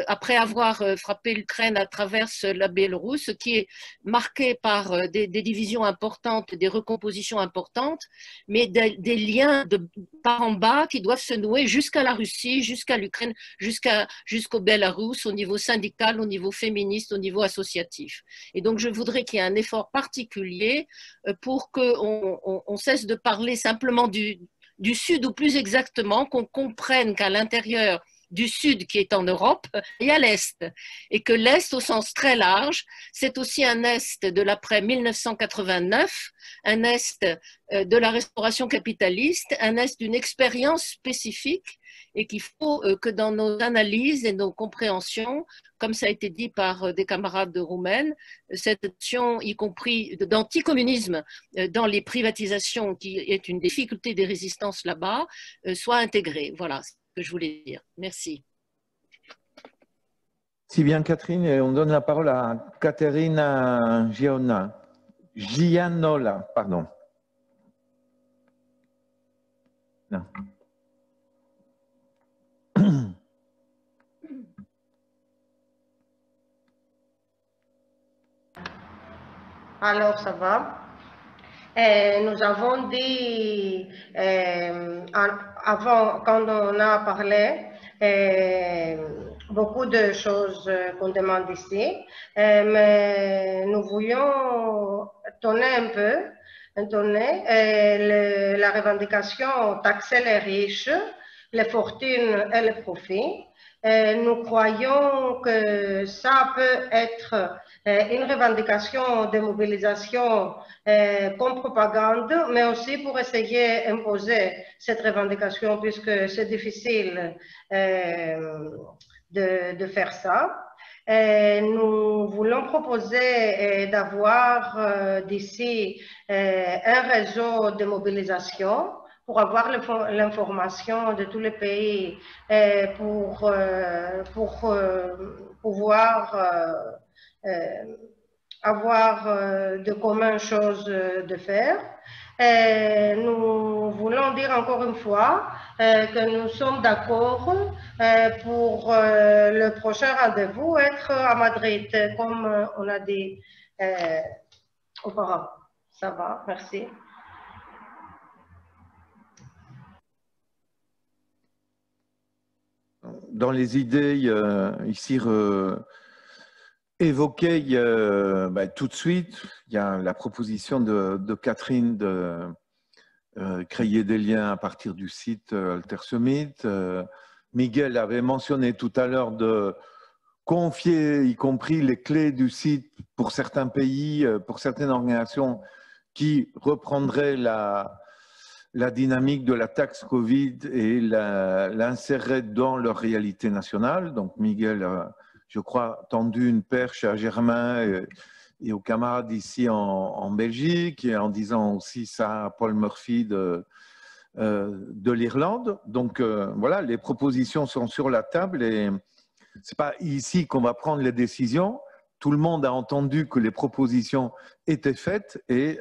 après avoir frappé l'Ukraine, traverse la Biélorussie, qui est marqué par des divisions importantes, des recompositions importantes, mais des liens de par en bas qui doivent se nouer jusqu'à la Russie, jusqu'à l'Ukraine, jusqu'au Bélarus, au niveau syndical, au niveau féministe, au niveau associatif. Et donc, je voudrais qu'il y ait un effort particulier pour qu'on cesse de parler simplement du Sud, ou plus exactement qu'on comprenne qu'à l'intérieur du Sud qui est en Europe, il y a l'Est. Et que l'Est, au sens très large, c'est aussi un Est de l'après-1989, un Est de la restauration capitaliste, un Est d'une expérience spécifique, et qu'il faut que dans nos analyses et nos compréhensions, comme ça a été dit par des camarades roumaines, cette notion, y compris d'anticommunisme dans les privatisations, qui est une difficulté des résistances là-bas, soit intégrée. Voilà ce que je voulais dire. Merci. Si bien, Catherine, et on donne la parole à Caterina Gianola, pardon. Non. Alors, ça va. Nous avons dit, avant, quand on a parlé, beaucoup de choses qu'on demande ici, mais nous voulions tourner la revendication taxer les riches, les fortunes et les profits. Nous croyons que ça peut être une revendication de mobilisation comme propagande, mais aussi pour essayer d'imposer cette revendication, puisque c'est difficile de faire ça. Nous voulons proposer d'avoir d'ici un réseau de mobilisation pour avoir l'information de tous les pays, pour pouvoir avoir de communes choses de faire. Nous voulons dire encore une fois que nous sommes d'accord pour le prochain rendez-vous être à Madrid, comme on a dit auparavant. Ça va, merci. Dans les idées ici évoquées tout de suite, il y a la proposition de Catherine de créer des liens à partir du site Altersummit. Miguel avait mentionné tout à l'heure de confier, y compris les clés du site pour certains pays, pour certaines organisations qui reprendraient la dynamique de la taxe Covid et l'insérer dans leur réalité nationale. Donc Miguel a, je crois, tendu une perche à Germain et aux camarades ici en Belgique, et en disant aussi ça à Paul Murphy de l'Irlande. Donc voilà, les propositions sont sur la table et c'est pas ici qu'on va prendre les décisions. Tout le monde a entendu que les propositions étaient faites et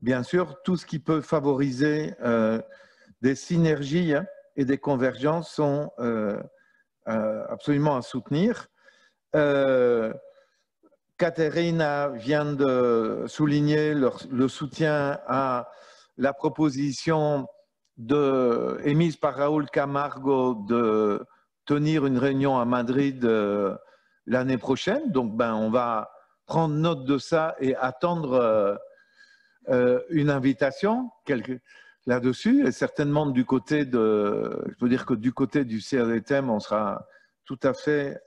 bien sûr, tout ce qui peut favoriser des synergies et des convergences sont absolument à soutenir. Caterina vient de souligner le soutien à la proposition émise par Raúl Camargo de tenir une réunion à Madrid l'année prochaine. Donc, on va prendre note de ça et attendre une invitation là-dessus. Et certainement du côté je peux dire que du côté du CRDTM, on sera tout à fait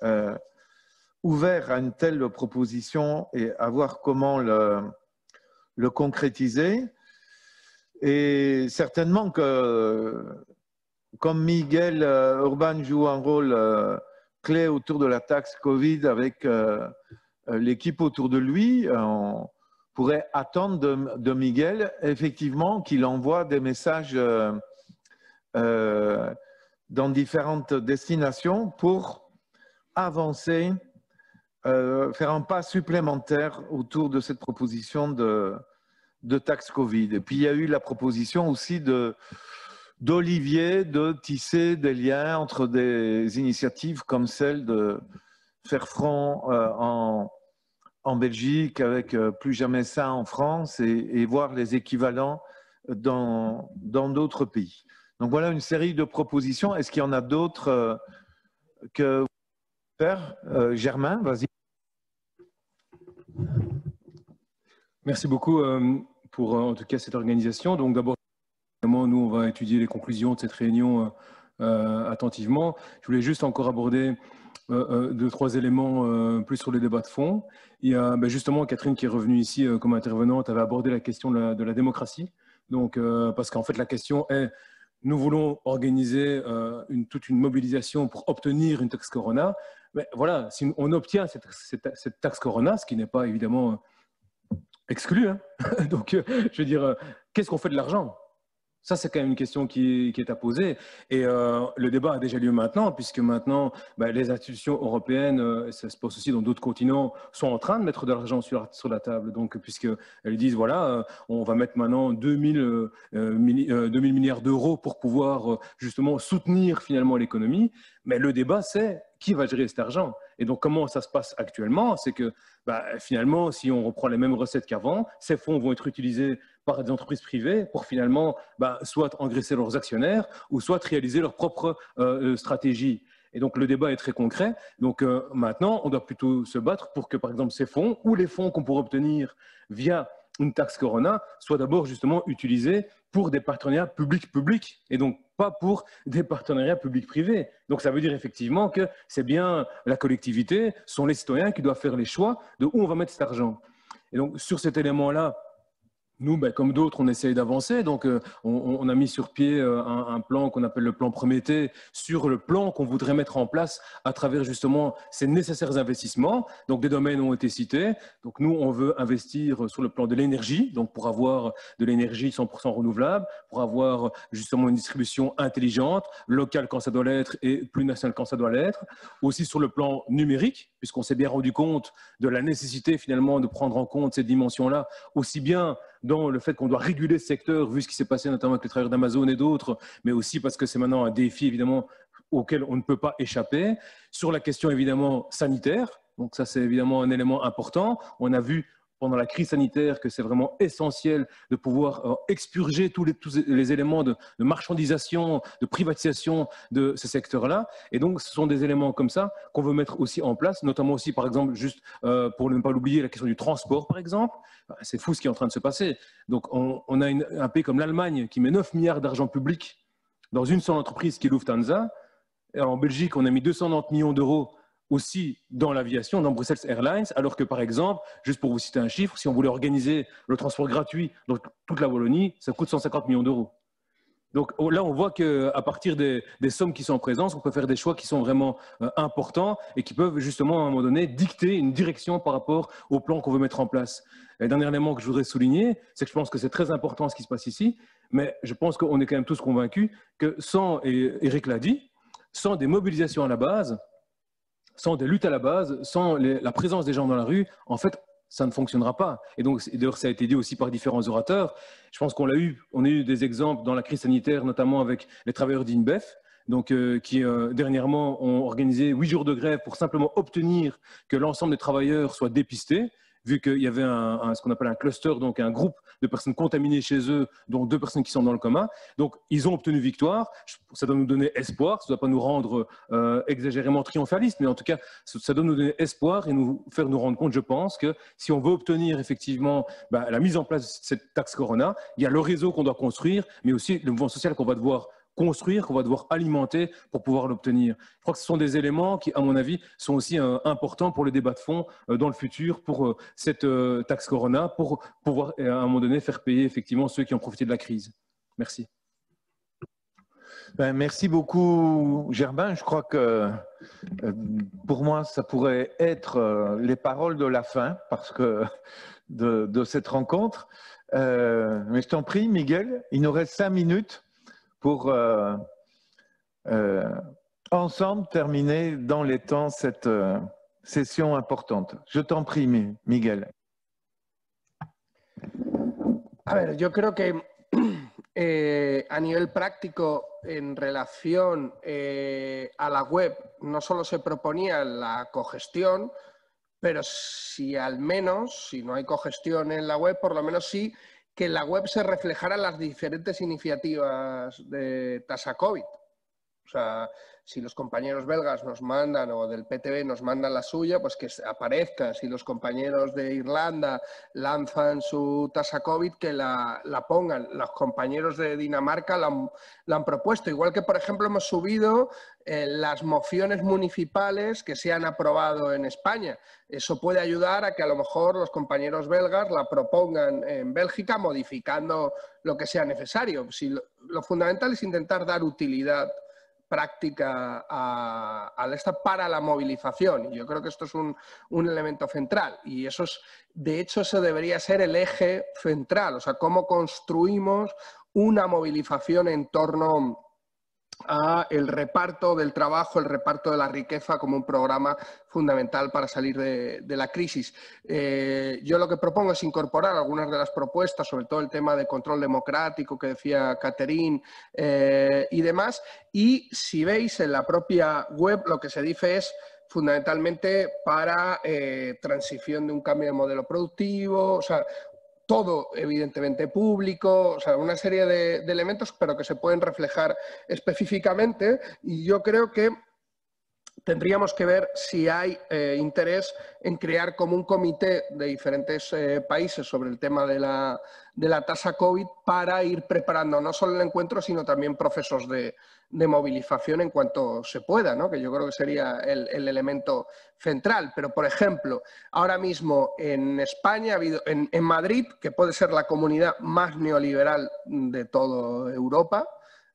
ouvert à une telle proposition et à voir comment le concrétiser. Et certainement que, comme Miguel Urban joue un rôle clé autour de la taxe Covid avec l'équipe autour de lui, on pourrait attendre de Miguel, effectivement, qu'il envoie des messages dans différentes destinations pour avancer, faire un pas supplémentaire autour de cette proposition de taxe Covid. Et puis, il y a eu la proposition aussi d'Olivier de tisser des liens entre des initiatives comme celle de Faire Front en Belgique, avec Plus Jamais Ça en France, et voir les équivalents dans d'autres pays. Donc voilà une série de propositions. Est-ce qu'il y en a d'autres que vous pouvez faire? Germain, vas-y. Merci beaucoup pour en tout cas cette organisation. Donc d'abord, nous on va étudier les conclusions de cette réunion attentivement. Je voulais juste encore aborder 2-3 éléments plus sur les débats de fond. Il y a justement Catherine qui est revenue ici comme intervenante, avait abordé la question de la démocratie. Donc parce qu'en fait la question est, nous voulons organiser toute une mobilisation pour obtenir une taxe Corona. Mais voilà, si on obtient cette taxe Corona, ce qui n'est pas évidemment exclu, hein. Donc je veux dire, qu'est-ce qu'on fait de l'argent? Ça, c'est quand même une question qui est à poser. Et le débat a déjà lieu maintenant, puisque maintenant, les institutions européennes, ça se passe aussi dans d'autres continents, sont en train de mettre de l'argent sur la table. Donc, puisqu'elles disent, voilà, on va mettre maintenant 2000 milliards d'euros pour pouvoir justement soutenir finalement l'économie. Mais le débat, c'est qui va gérer cet argent? Et donc, comment ça se passe actuellement? C'est que finalement, si on reprend les mêmes recettes qu'avant, ces fonds vont être utilisés par des entreprises privées pour finalement soit engraisser leurs actionnaires ou soit réaliser leur propre stratégie. Et donc, le débat est très concret. Donc, maintenant, on doit plutôt se battre pour que, par exemple, ces fonds ou les fonds qu'on pourrait obtenir via une taxe Corona soient d'abord justement utilisés pour des partenariats publics-publics et donc pas pour des partenariats publics-privés. Donc, ça veut dire effectivement que c'est bien la collectivité, sont les citoyens qui doivent faire les choix de où on va mettre cet argent. Et donc, sur cet élément-là, nous, comme d'autres, on essaye d'avancer. Donc, on a mis sur pied un plan qu'on appelle le plan Prométhée, sur le plan qu'on voudrait mettre en place à travers justement ces nécessaires investissements. Donc, des domaines ont été cités. Donc, nous, on veut investir sur le plan de l'énergie, donc pour avoir de l'énergie 100% renouvelable, pour avoir justement une distribution intelligente, locale quand ça doit l'être et plus nationale quand ça doit l'être. Aussi sur le plan numérique, puisqu'on s'est bien rendu compte de la nécessité finalement de prendre en compte ces dimensions-là, aussi bien dans le fait qu'on doit réguler ce secteur, vu ce qui s'est passé notamment avec les travailleurs d'Amazon et d'autres, mais aussi parce que c'est maintenant un défi évidemment auquel on ne peut pas échapper. Sur la question évidemment sanitaire, donc ça c'est évidemment un élément important. On a vu pendant la crise sanitaire que c'est vraiment essentiel de pouvoir expurger tous les éléments de marchandisation, de privatisation de ce secteur-là. Et donc, ce sont des éléments comme ça qu'on veut mettre aussi en place, notamment aussi, par exemple, juste pour ne pas l'oublier, la question du transport, par exemple. C'est fou ce qui est en train de se passer. Donc, on a un pays comme l'Allemagne qui met 9 milliards d'argent public dans une seule entreprise qui est Lufthansa. Et en Belgique, on a mis 290 millions d'euros aussi dans l'aviation, dans Brussels Airlines, alors que par exemple, juste pour vous citer un chiffre, si on voulait organiser le transport gratuit dans toute la Wallonie, ça coûte 150 millions d'euros. Donc là, on voit qu'à partir des sommes qui sont en présence, on peut faire des choix qui sont vraiment importants et qui peuvent justement à un moment donné dicter une direction par rapport au plan qu'on veut mettre en place. Et le dernier élément que je voudrais souligner, c'est que je pense que c'est très important ce qui se passe ici, mais je pense qu'on est quand même tous convaincus que sans, et Eric l'a dit, sans des mobilisations à la base, sans des luttes à la base, sans la présence des gens dans la rue, en fait, ça ne fonctionnera pas. Et donc, d'ailleurs, ça a été dit aussi par différents orateurs. Je pense on a eu des exemples dans la crise sanitaire, notamment avec les travailleurs d'INBEF. donc, qui dernièrement ont organisé 8 jours de grève pour simplement obtenir que l'ensemble des travailleurs soient dépistés, vu qu'il y avait ce qu'on appelle un cluster, donc un groupe de personnes contaminées chez eux, dont 2 personnes qui sont dans le coma. Donc, ils ont obtenu victoire. Ça doit nous donner espoir. Ça ne doit pas nous rendre exagérément triomphalistes, mais en tout cas, ça doit nous donner espoir et nous faire nous rendre compte, je pense, que si on veut obtenir effectivement la mise en place de cette taxe Corona, il y a le réseau qu'on doit construire, mais aussi le mouvement social qu'on va devoir construire, qu'on va devoir alimenter pour pouvoir l'obtenir. Je crois que ce sont des éléments qui, à mon avis, sont aussi importants pour le débat de fond dans le futur, pour cette taxe Corona, pour pouvoir, à un moment donné, faire payer effectivement ceux qui ont profité de la crise. Merci. Merci beaucoup, Germain. Je crois que pour moi, ça pourrait être les paroles de la fin parce que de cette rencontre. Mais je t'en prie, Miguel, il nous reste 5 minutes pour ensemble terminer dans les temps cette session importante. Je t'en prie, Miguel. A ver, yo creo que a nivel práctico, en relación a la web, no solo se proponía la cogestión, pero si al menos, si no hay cogestión en la web, por lo menos sí que en la web se reflejaran las diferentes iniciativas de tasa COVID. O sea, si los compañeros belgas nos mandan, o del PTB nos mandan la suya, pues que aparezca. Si los compañeros de Irlanda lanzan su tasa COVID, que la pongan. Los compañeros de Dinamarca la han propuesto. Igual que, por ejemplo, hemos subido las mociones municipales que se han aprobado en España. Eso puede ayudar a que a lo mejor los compañeros belgas la propongan en Bélgica, modificando lo que sea necesario. Si lo fundamental es intentar dar utilidad práctica para la movilización. Y yo creo que esto es un elemento central. Y eso es, de hecho, eso debería ser el eje central. O sea, cómo construimos una movilización en torno a el reparto del trabajo, el reparto de la riqueza como un programa fundamental para salir de la crisis. Yo lo que propongo es incorporar algunas de las propuestas, sobre todo el tema de control democrático que decía Catherine y demás. Y si veis en la propia web lo que se dice es fundamentalmente para transición de un cambio de modelo productivo, o sea, todo evidentemente público, o sea, una serie de elementos, pero que se pueden reflejar específicamente. Y yo creo que tendríamos que ver si hay interés en crear como un comité de diferentes países sobre el tema de la tasa COVID para ir preparando no solo el encuentro, sino también procesos de movilización en cuanto se pueda, ¿no? Que yo creo que sería el elemento central. Pero, por ejemplo, ahora mismo en España ha habido, en Madrid, que puede ser la comunidad más neoliberal de toda Europa,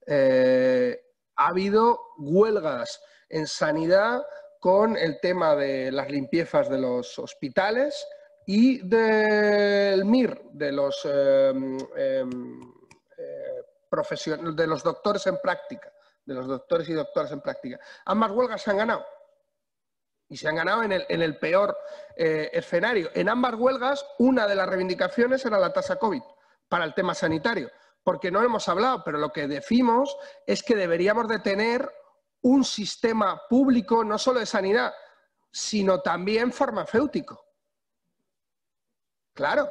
ha habido huelgas en sanidad con el tema de las limpiezas de los hospitales y del MIR, de los de los doctores en práctica, de los doctores y doctoras en práctica. Ambas huelgas se han ganado. Y se han ganado en el peor escenario. En ambas huelgas, una de las reivindicaciones era la tasa COVID para el tema sanitario. Porque no hemos hablado, pero lo que decimos es que deberíamos de tener un sistema público, no solo de sanidad, sino también farmacéutico. Claro,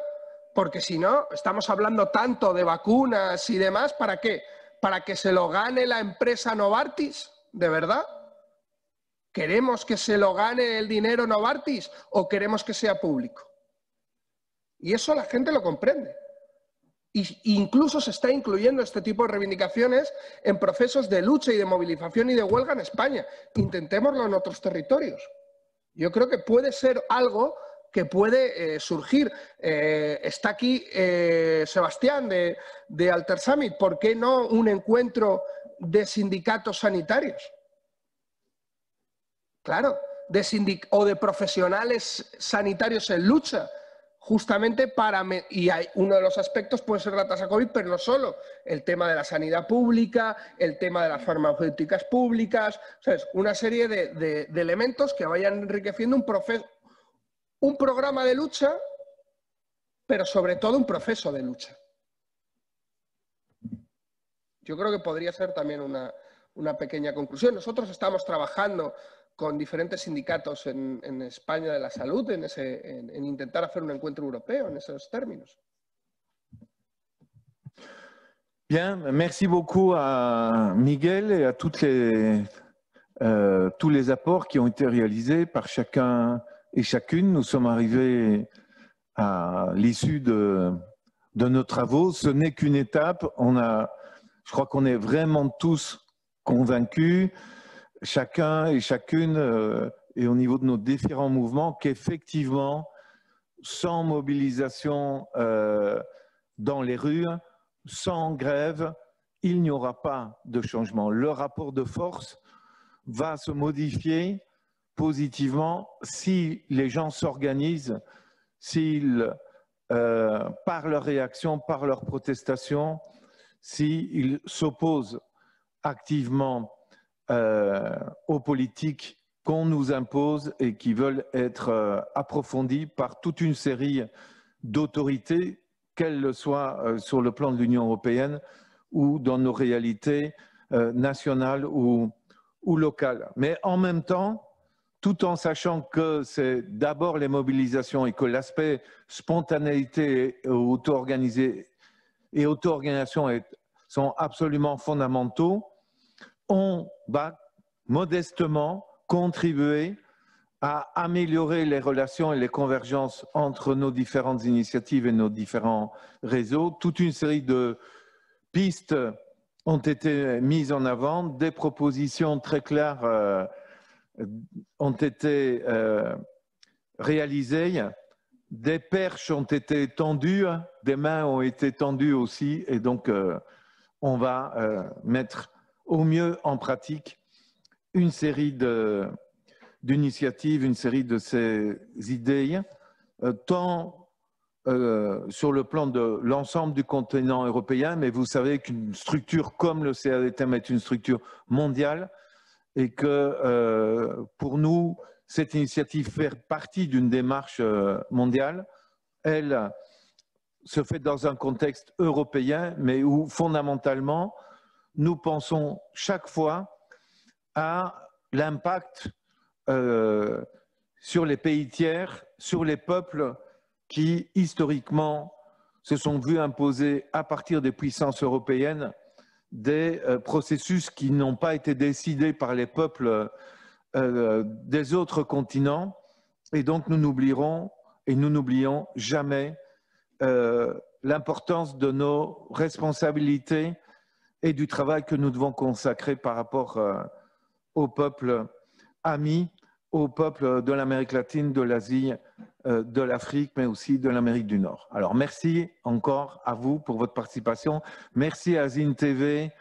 porque si no, estamos hablando tanto de vacunas y demás, ¿para qué? ¿Para que se lo gane la empresa Novartis? ¿De verdad? ¿Queremos que se lo gane el dinero Novartis o queremos que sea público? Y eso la gente lo comprende. Incluso se está incluyendo este tipo de reivindicaciones en procesos de lucha y de movilización y de huelga en España. Intentémoslo en otros territorios. Yo creo que puede ser algo que puede surgir. Está aquí Sebastián de Alter Summit. ¿Por qué no un encuentro de sindicatos sanitarios? Claro, o de profesionales sanitarios en lucha. Justamente y uno de los aspectos puede ser la tasa COVID, pero no solo. El tema de la sanidad pública, el tema de las farmacéuticas públicas, ¿sabes? Una serie de elementos que vayan enriqueciendo un programa de lucha, pero sobre todo un proceso de lucha. Yo creo que podría ser también una pequeña conclusión. Nosotros estamos trabajando con diferentes sindicatos en España de la salud en intentar hacer un encuentro europeo en esos términos. Bien, merci beaucoup à Miguel et à tous les apports qui ont été réalisés par chacun et chacune. Nous sommes arrivés à l'issue de nos travaux. Ce n'est qu'une étape. Je crois qu'on est vraiment tous convaincus, chacun et chacune, et au niveau de nos différents mouvements, qu'effectivement, sans mobilisation dans les rues, sans grève, il n'y aura pas de changement. Le rapport de force va se modifier positivement si les gens s'organisent, s'ils, par leur réaction, par leur protestation, s'ils s'opposent activement aux politiques qu'on nous impose et qui veulent être approfondies par toute une série d'autorités, qu'elles soient sur le plan de l'Union européenne ou dans nos réalités nationales ou locales. Mais en même temps, tout en sachant que c'est d'abord les mobilisations et que l'aspect spontanéité et auto-organisation sont absolument fondamentaux, on va modestement contribuer à améliorer les relations et les convergences entre nos différentes initiatives et nos différents réseaux. Toute une série de pistes ont été mises en avant, des propositions très claires ont été réalisées, des perches ont été tendues, des mains ont été tendues aussi, et donc on va mettre au mieux en pratique une série d'initiatives, une série de ces idées, tant sur le plan de l'ensemble du continent européen, mais vous savez qu'une structure comme le CADTM est une structure mondiale et que pour nous, cette initiative fait partie d'une démarche mondiale. Elle se fait dans un contexte européen, mais où fondamentalement, nous pensons chaque fois à l'impact sur les pays tiers, sur les peuples qui, historiquement, se sont vus imposer à partir des puissances européennes des processus qui n'ont pas été décidés par les peuples des autres continents. Et donc, nous n'oublierons et nous n'oublions jamais l'importance de nos responsabilités et du travail que nous devons consacrer par rapport aux peuples amis, aux peuples de l'Amérique latine, de l'Asie, de l'Afrique, mais aussi de l'Amérique du Nord. Alors, merci encore à vous pour votre participation. Merci à Zine TV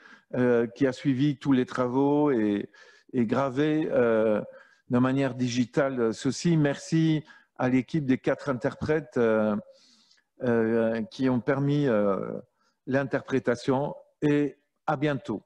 qui a suivi tous les travaux et gravé de manière digitale ceci. Merci à l'équipe des 4 interprètes qui ont permis l'interprétation et à bientôt.